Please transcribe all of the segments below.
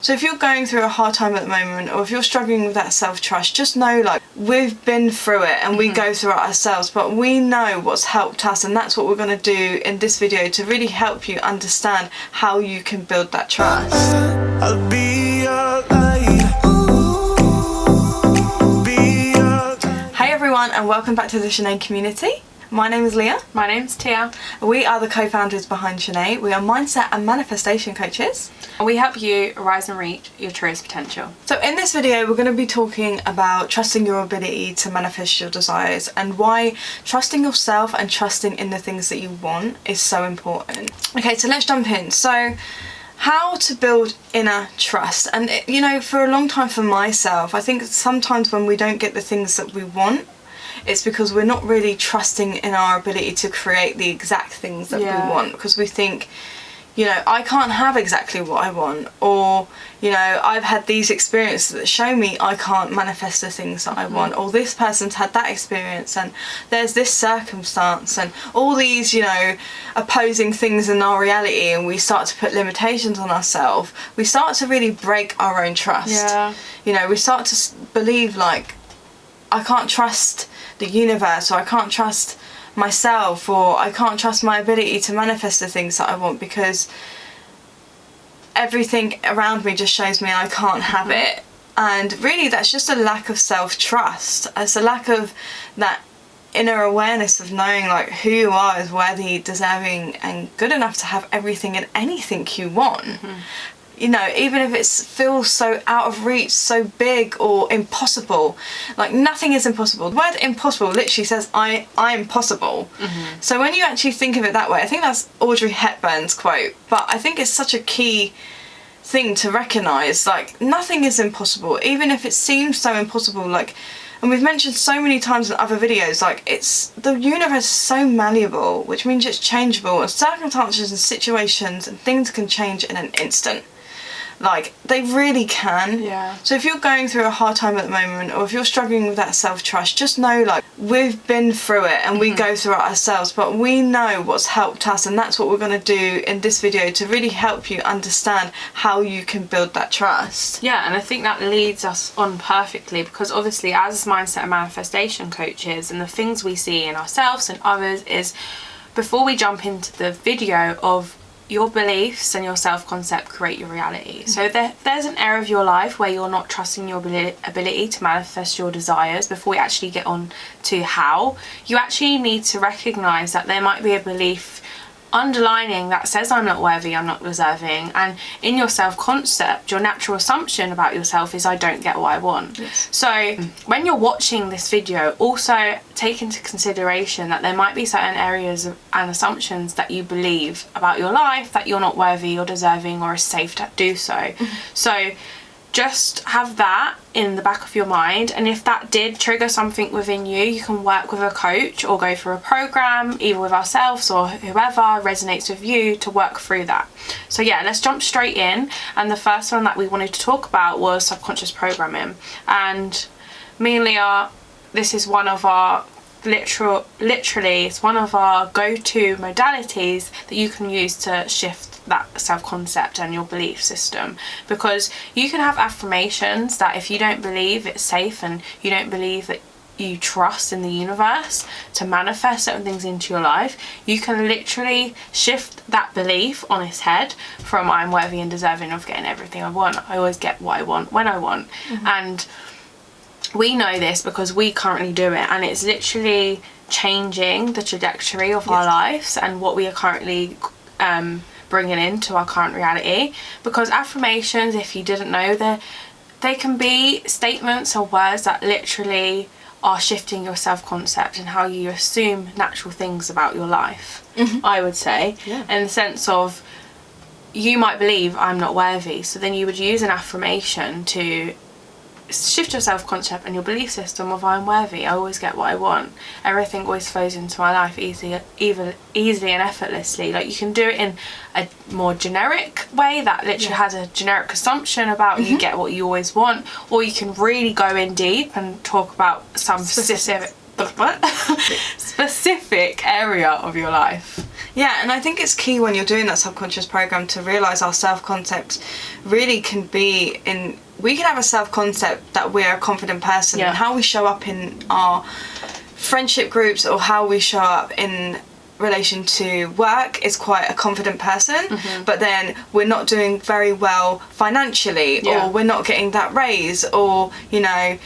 So if you're going through a hard time at the moment, or if you're struggling with that self-trust, just know, like, we've been through it and we go through it ourselves, but we know what's helped us, and that's what we're going to do in this video to really help you understand how you can build that trust. I'll be your light. Hey everyone, and welcome back to the Zhené community. My name is Leah. My name's Tia. We are the co-founders behind Zhené. We are mindset and manifestation coaches. We help you rise and reach your truest potential. So in this video, we're going to be talking about trusting your ability to manifest your desires, and why trusting yourself and trusting in the things that you want is so important. Okay, so let's jump in. So how to build inner trust. And you know, for a long time for myself, I think sometimes when we don't get the things that we want, it's because we're not really trusting in our ability to create the exact things that we want, because we think, you know, I can't have exactly what I want, or, you know, I've had these experiences that show me I can't manifest the things that I want, or this person's had that experience, and there's this circumstance, and all these, you know, opposing things in our reality, and we start to put limitations on ourselves. We start to really break our own trust. You know, we start to believe, like, I can't trust the universe, or I can't trust myself, or I can't trust my ability to manifest the things that I want, because everything around me just shows me I can't have it. And really that's just a lack of self-trust. It's a lack of that inner awareness of knowing, like, who you are as worthy, deserving and good enough to have everything and anything you want. You know, even if it feels so out of reach, so big or impossible. Like, nothing is impossible. The word impossible literally says I am possible. So when you actually think of it that way, I think that's Audrey Hepburn's quote, but I think it's such a key thing to recognise. Like, nothing is impossible, even if it seems so impossible. Like, and we've mentioned so many times in other videos, like, it's, the universe is so malleable, which means it's changeable, and circumstances and situations and things can change in an instant. Like, they really can. So if you're going through a hard time at the moment, or if you're struggling with that self-trust, just know, like, we've been through it and we go through it ourselves, but we know what's helped us, and that's what we're going to do in this video to really help you understand how you can build that trust. Yeah, and I think that leads us on perfectly, because obviously as mindset and manifestation coaches, and the things we see in ourselves and others is, before we jump into the video of your beliefs and your self-concept create your reality. So there's an area of your life where you're not trusting your ability to manifest your desires. Before we actually get on to how, you actually need to recognize that there might be a belief underlining that says I'm not worthy, I'm not deserving, and in your self-concept, your natural assumption about yourself is I don't get what I want. So when you're watching this video, also take into consideration that there might be certain areas and assumptions that you believe about your life that you're not worthy or deserving or is safe to do so. So just have that in the back of your mind, and if that did trigger something within you, you can work with a coach or go through a program, either with ourselves or whoever resonates with you, to work through that. So yeah, let's jump straight in. And the first one that we wanted to talk about was subconscious programming. And me and Leah, this is one of our literally it's one of our go-to modalities that you can use to shift that self-concept and your belief system, because you can have affirmations that if you don't believe it's safe and you don't believe that you trust in the universe to manifest certain things into your life, you can literally shift that belief on its head from I'm worthy and deserving of getting everything I want. I always get what I want when I want. And we know this because we currently do it, and it's literally changing the trajectory of our lives and what we are currently bringing into our current reality. Because affirmations, if you didn't know, they can be statements or words that literally are shifting your self-concept and how you assume natural things about your life. I would say, in the sense of, you might believe I'm not worthy, so then you would use an affirmation to shift your self-concept and your belief system of I'm worthy, I always get what I want, everything always flows into my life easily and effortlessly. Like, you can do it in a more generic way that literally has a generic assumption about you get what you always want, or you can really go in deep and talk about some specific specific area of your life. Yeah, and I think it's key when you're doing that subconscious program to realise our self-concept really can be in... We can have a self-concept that we're a confident person, and how we show up in our friendship groups or how we show up in relation to work is quite a confident person, but then we're not doing very well financially, or we're not getting that raise, or, you know,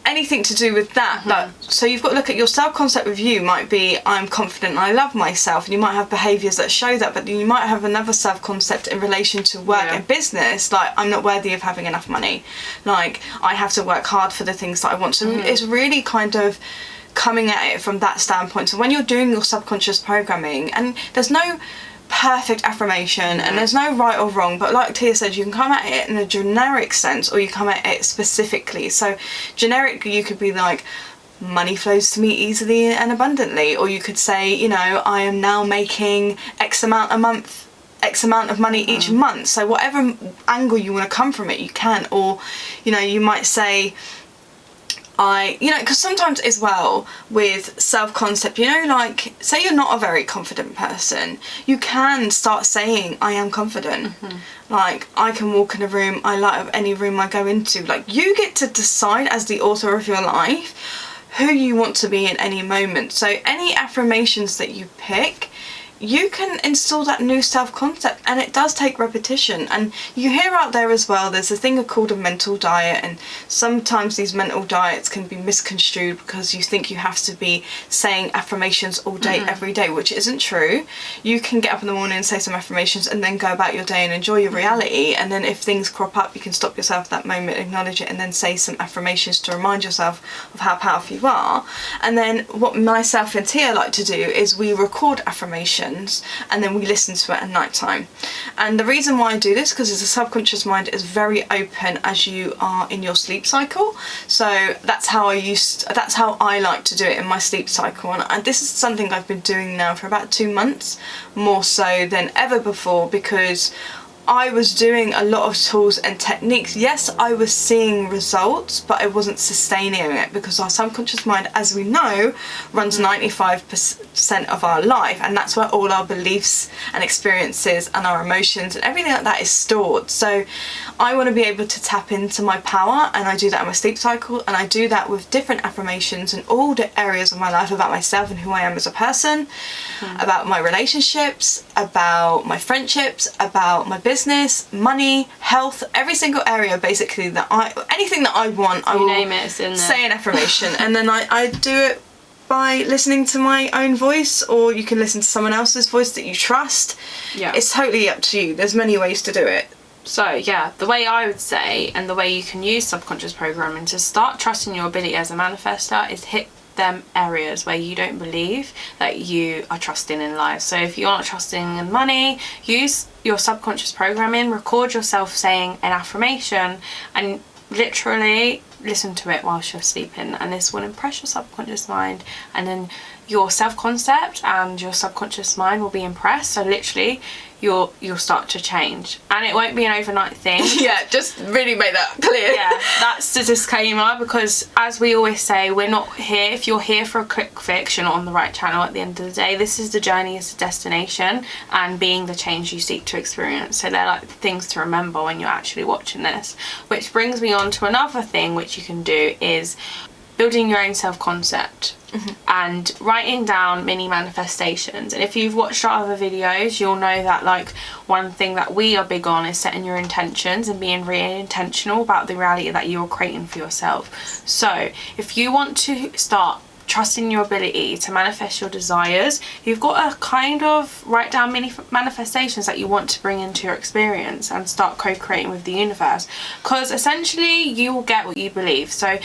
anything to do with that. So you've got to look at your self-concept with you might be, I'm confident and I love myself, and you might have behaviours that show that, but you might have another self-concept in relation to work and business, like I'm not worthy of having enough money, like I have to work hard for the things that I want. So it's really kind of coming at it from that standpoint. So when you're doing your subconscious programming, and there's no perfect affirmation and there's no right or wrong, but like Tia said, you can come at it in a generic sense or you come at it specifically. So generic, you could be like, money flows to me easily and abundantly, or you could say, you know, I am now making X amount a month, X amount of money each month. So whatever angle you want to come from it, you can. Or, you know, you might say, you know, because sometimes as well with self-concept, you know, like say you're not a very confident person, you can start saying, I am confident. Like, I can walk in a room, I light up any room I go into. Like, you get to decide as the author of your life who you want to be in any moment. So any affirmations that you pick, you can install that new self-concept, and it does take repetition. And you hear out there as well, there's a thing called a mental diet, and sometimes these mental diets can be misconstrued because you think you have to be saying affirmations all day every day, which isn't true. You can get up in the morning and say some affirmations and then go about your day and enjoy your reality, and then if things crop up, you can stop yourself at that moment, acknowledge it, and then say some affirmations to remind yourself of how powerful you are. And then what myself and Tia like to do is we record affirmations and then we listen to it at night time. And the reason why I do this, because the subconscious mind is very open as you are in your sleep cycle. So that's how I like to do it in my sleep cycle, and this is something I've been doing now for about 2 months, more so than ever before, because I was doing a lot of tools and techniques. Yes, I was seeing results, but I wasn't sustaining it, because our subconscious mind, as we know, runs 95% of our life, and that's where all our beliefs and experiences and our emotions and everything like that is stored. So I want to be able to tap into my power, and I do that in my sleep cycle, and I do that with different affirmations in all the areas of my life about myself and who I am as a person, about my relationships, about my friendships, about my business, money, health, every single area basically anything that I want, I will name it, it's in there. Say an affirmation, and then I do it by listening to my own voice, or you can listen to someone else's voice that you trust. It's totally up to you. There's many ways to do it. So yeah, the way I would say, and the way you can use subconscious programming to start trusting your ability as a manifestor, is hit them areas where you don't believe that you are trusting in life. So if you're not trusting in money, use your subconscious programming, record yourself saying an affirmation, and literally listen to it whilst you're sleeping, and this will impress your subconscious mind, and then your self-concept and your subconscious mind will be impressed. So literally you'll start to change, and it won't be an overnight thing. Yeah, just really make that clear. Yeah, that's the disclaimer, because as we always say, we're not here, if you're here for a quick fix, you're not on the right channel at the end of the day. This is the journey, it's the destination, and being the change you seek to experience. So they're like things to remember when you're actually watching this. Which brings me on to another thing which you can do, is building your own self-concept. And writing down mini manifestations. And if you've watched our other videos, you'll know that like one thing that we are big on is setting your intentions and being really intentional about the reality that you're creating for yourself. So if you want to start trusting your ability to manifest your desires, you've got to kind of write down mini manifestations that you want to bring into your experience and start co-creating with the universe, because essentially you will get what you believe. So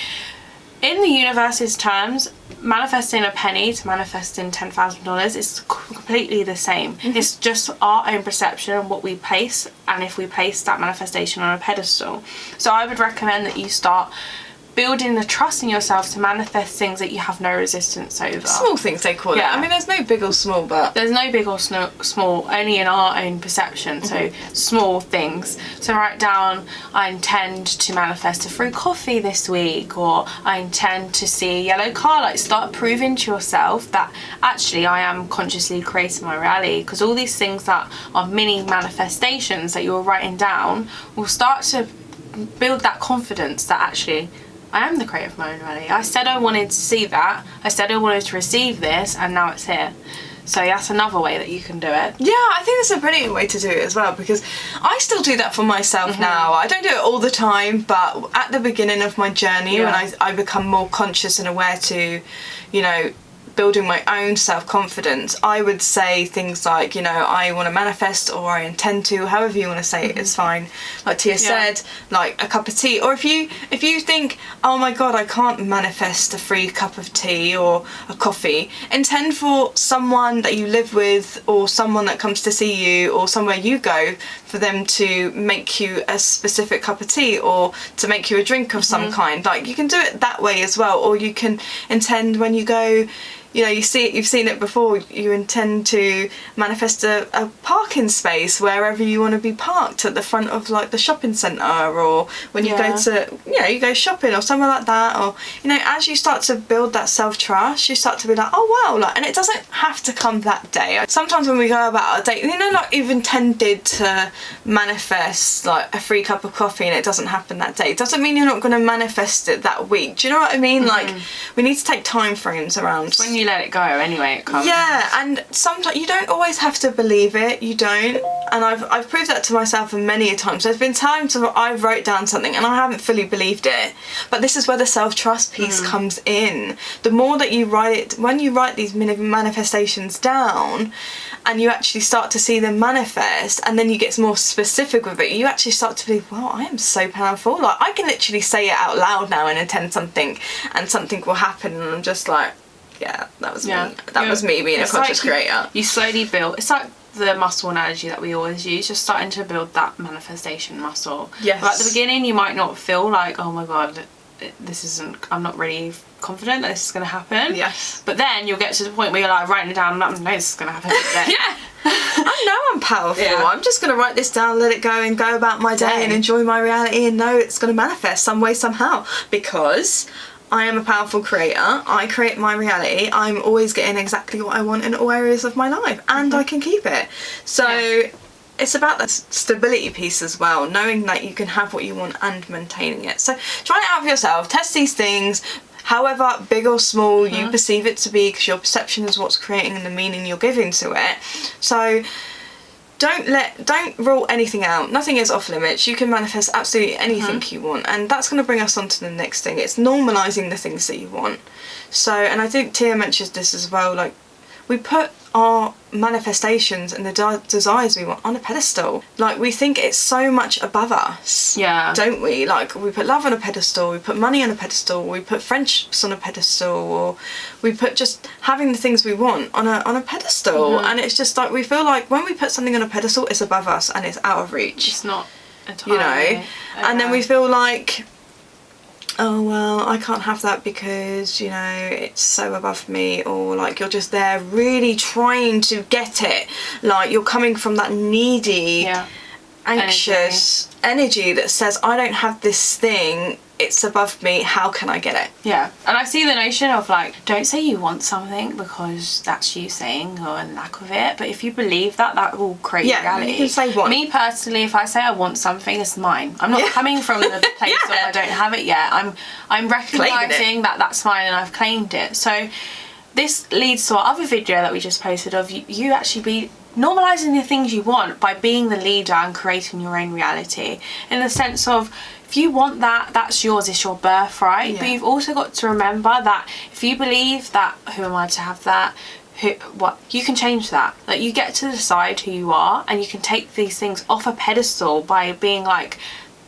in the universe's terms, manifesting a penny to manifesting $10,000 is completely the same. It's just our own perception and what we place, and if we place that manifestation on a pedestal. So I would recommend that you start building the trust in yourself to manifest things that you have no resistance over. Small things they call it. I mean, there's no big or small, but there's no big or small, only in our own perception. So small things. So write down, I intend to manifest a free coffee this week, or I intend to see a yellow car. Like, start proving to yourself that actually I am consciously creating my reality, because all these things that are mini manifestations that you're writing down will start to build that confidence that actually I am the creator of my own reality. I said I wanted to see that. I said I wanted to receive this, and now it's here. So that's another way that you can do it. Yeah, I think that's a brilliant way to do it as well, because I still do that for myself now. I don't do it all the time, but at the beginning of my journey, when I become more conscious and aware to, you know, building my own self-confidence, I would say things like, you know, I want to manifest, or I intend to, however you want to say it, it's fine. Like Tia said, like a cup of tea. Or if you think, oh my god, I can't manifest a free cup of tea or a coffee, intend for someone that you live with, or someone that comes to see you, or somewhere you go, for them to make you a specific cup of tea, or to make you a drink of some kind. Like, you can do it that way as well. Or you can intend when you go, you know, you've seen it before, you intend to manifest a parking space wherever you want to be parked, at the front of like the shopping centre, or when you go to, you know, you go shopping or somewhere like that. Or, you know, as you start to build that self-trust, you start to be like, oh wow, like, and it doesn't have to come that day. Sometimes when we go about our day, you know, like, you've intended to manifest like a free cup of coffee and it doesn't happen that day, it doesn't mean you're not going to manifest it that week. Do you know what I mean? Like, we need to take time frames around. When you let it go anyway, it comes. Yeah, and sometimes you don't always have to believe it. You don't. And I've proved that to myself many a times. There's been times where I've wrote down something and I haven't fully believed it. But this is where the self-trust piece comes in. The more that you write it, when you write these manifestations down and you actually start to see them manifest, and then you get more specific with it, you actually start to believe, wow, I am so powerful. Like, I can literally say it out loud now and intend something, and something will happen, and I'm just like, yeah, that was me. That was me being a conscious creator. You slowly build. It's like the muscle analogy that we always use, just starting to build that manifestation muscle. Yes. But at the beginning, you might not feel like, oh my god, I'm not really confident that this is going to happen. Yes. But then you'll get to the point where you're like writing it down, and no, this is going to happen. Yeah. I know I'm powerful. Yeah. I'm just going to write this down, let it go, and go about my day and enjoy my reality, and know it's going to manifest some way, somehow, because I am a powerful creator. I create my reality. I'm always getting exactly what I want in all areas of my life, and I can keep it. So it's about the stability piece as well, knowing that you can have what you want and maintaining it. So try it out for yourself. Test these things, however big or small you perceive it to be, because your perception is what's creating the meaning you're giving to it. So don't rule anything out. Nothing is off limits. You can manifest absolutely anything you want, and that's going to bring us on to the next thing. It's normalizing the things that you want. So, and I think Tia mentions this as well, like, we put our manifestations and the desires we want on a pedestal. Like, we think it's so much above us, don't we? Like, we put love on a pedestal, we put money on a pedestal, we put friendships on a pedestal, or we put just having the things we want on a pedestal. And it's just like, we feel like when we put something on a pedestal, it's above us and it's out of reach. It's not entirely, you know. And then we feel like, oh well, I can't have that because, you know, it's so above me. Or like, you're just there really trying to get it, like you're coming from that needy, anxious energy that says, I don't have this thing, it's above me, how can I get it? Yeah. And I see the notion of like, don't say you want something because that's you saying, or a lack of it, but if you believe that, that will create reality. You can say want. Me personally, if I say I want something, it's mine. I'm not coming from the place of I don't have it yet. I'm recognising that that's mine and I've claimed it. So this leads to our other video that we just posted of you actually be normalising the things you want by being the leader and creating your own reality, in the sense of, if you want that, that's yours, it's your birthright. But you've also got to remember that if you believe that, who am I to have that, what, you can change that. Like, you get to decide who you are, and you can take these things off a pedestal by being like,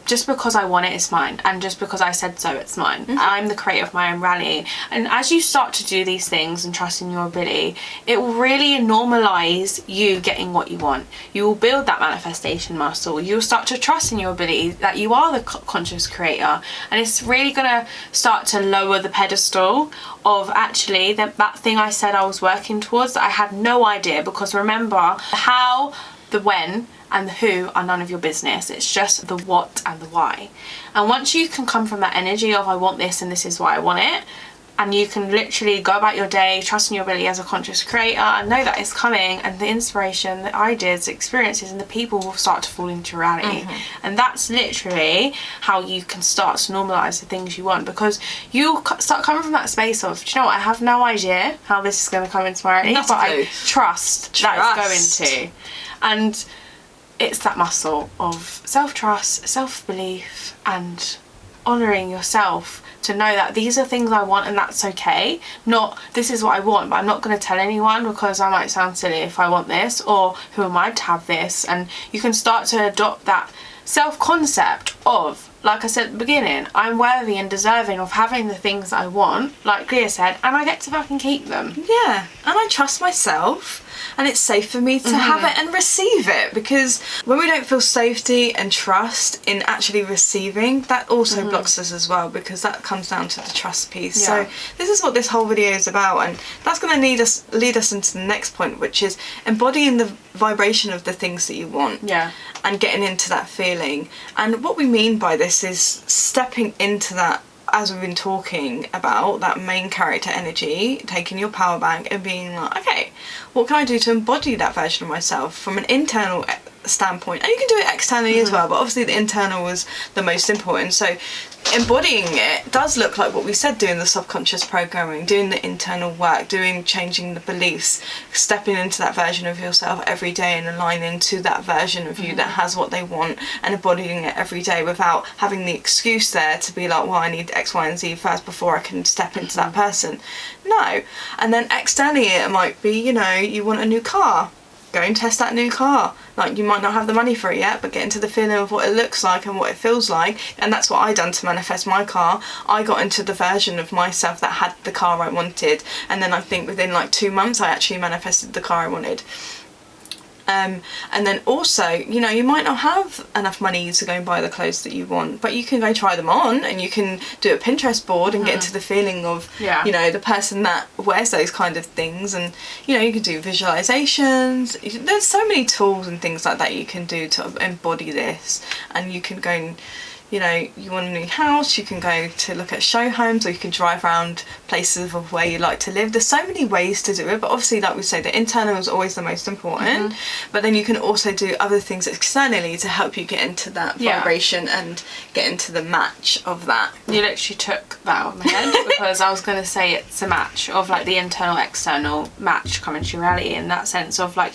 just because I want it, it's mine, and just because I said so, it's mine. I'm the creator of my own reality. And as you start to do these things and trust in your ability, it will really normalize you getting what you want. You will build that manifestation muscle. You'll start to trust in your ability that you are the conscious creator, and it's really gonna start to lower the pedestal of actually that thing I said I was working towards that I had no idea. Because remember, the how, the when, and the who are none of your business. It's just the what and the why. And once you can come from that energy of I want this and this is why I want it, and you can literally go about your day, trust in your ability as a conscious creator, and know that it's coming, and the inspiration, the ideas, the experiences, and the people will start to fall into reality. And that's literally how you can start to normalize the things you want, because you start coming from that space of, do you know what, I have no idea how this is going to come into my reality, but I trust that it's going to. And it's that muscle of self-trust, self-belief, and honouring yourself to know that these are things I want and that's okay. Not this is what I want, but I'm not going to tell anyone because I might sound silly if I want this, or who am I to have this? And you can start to adopt that self-concept of, like I said at the beginning, I'm worthy and deserving of having the things I want, like Leah said, and I get to fucking keep them. Yeah, and I trust myself, and it's safe for me to have it and receive it, because when we don't feel safety and trust in actually receiving, that also blocks us as well, because that comes down to the trust piece. Yeah. So this is what this whole video is about, and that's going to lead us into the next point, which is embodying the vibration of the things that you want. Yeah. And getting into that feeling. And what we mean by this is stepping into that, as we've been talking about, that main character energy, taking your power bank and being like, okay, what can I do to embody that version of myself from an internal standpoint? And you can do it externally as well, but obviously the internal was the most important. So embodying it does look like what we said, doing the subconscious programming, doing the internal work, changing the beliefs, stepping into that version of yourself every day and aligning to that version of you that has what they want, and embodying it every day without having the excuse there to be like, well, I need X, Y, and Z first before I can step into that person. No. And then externally it might be, you know, you want a new car. Go and test that new car. Like, you might not have the money for it yet, but get into the feeling of what it looks like and what it feels like. And that's what I done to manifest my car. I got into the version of myself that had the car I wanted, and then I think within like 2 months I actually manifested the car I wanted. And then also, you know, you might not have enough money to go and buy the clothes that you want, but you can go try them on, and you can do a Pinterest board and get into the feeling of, you know, the person that wears those kind of things. And, you know, you can do visualizations. There's so many tools and things like that you can do to embody this. And you can go and, you know, you want a new house, you can go to look at show homes, or you can drive around places of where you like to live. There's so many ways to do it, but obviously, like we say, the internal is always the most important, but then you can also do other things externally to help you get into that vibration and get into the match of that. You literally took that out of my head because I was going to say it's a match of like the internal external match coming to reality, in that sense of like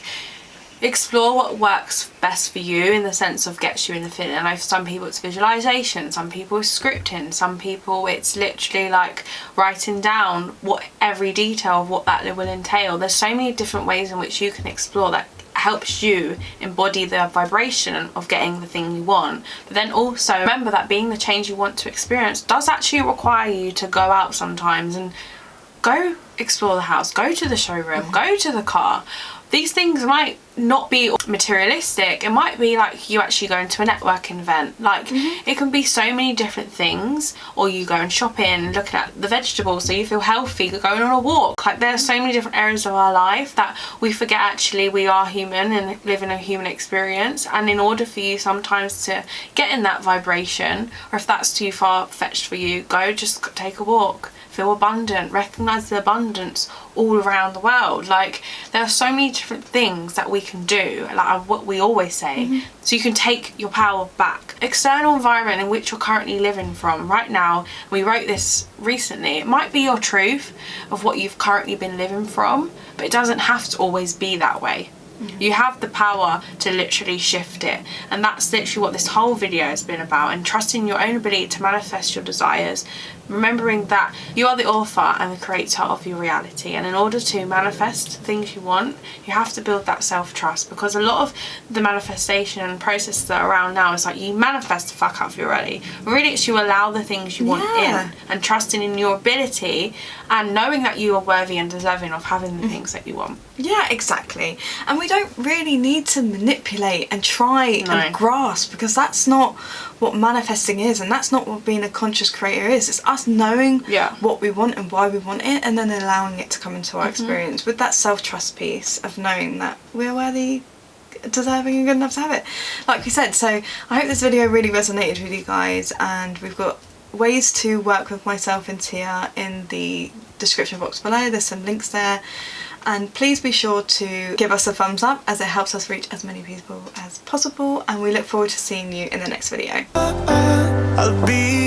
explore what works best for you, in the sense of gets you in the feeling. And for some people it's visualization, some people it's scripting, some people it's literally like writing down what every detail of what that will entail. There's so many different ways in which you can explore that helps you embody the vibration of getting the thing you want. But then also remember that being the change you want to experience does actually require you to go out sometimes and go explore the house, go to the showroom, go to the car. These things might not be materialistic. It might be like you actually going to a networking event. Like it can be so many different things. Or you go and shopping, looking at the vegetables so you feel healthy, going on a walk. Like there are so many different areas of our life that we forget actually we are human and live in a human experience. And in order for you sometimes to get in that vibration, or if that's too far-fetched for you, go just take a walk. Feel abundant, recognise the abundance all around the world. Like there are so many different things that we can do, like what we always say, so you can take your power back. External environment in which you're currently living from right now, we wrote this recently, it might be your truth of what you've currently been living from, but it doesn't have to always be that way. You have the power to literally shift it, and that's literally what this whole video has been about. And trusting your own ability to manifest your desires, remembering that you are the author and the creator of your reality, and in order to manifest things you want, you have to build that self-trust, because a lot of the manifestation and processes that are around now is like you manifest the fuck out of your reality. Really, it's you allow the things you want in, and trusting in your ability and knowing that you are worthy and deserving of having the things that you want. Yeah, exactly. And we don't really need to manipulate and try and grasp, because that's not what manifesting is, and that's not what being a conscious creator is. It's us knowing what we want and why we want it, and then allowing it to come into our experience with that self-trust piece of knowing that we're worthy, deserving and good enough to have it, like we said. So I hope this video really resonated with you guys, and we've got ways to work with myself and Tia in the description box below. There's some links there, and please be sure to give us a thumbs up, as it helps us reach as many people as possible, and we look forward to seeing you in the next video. I'll be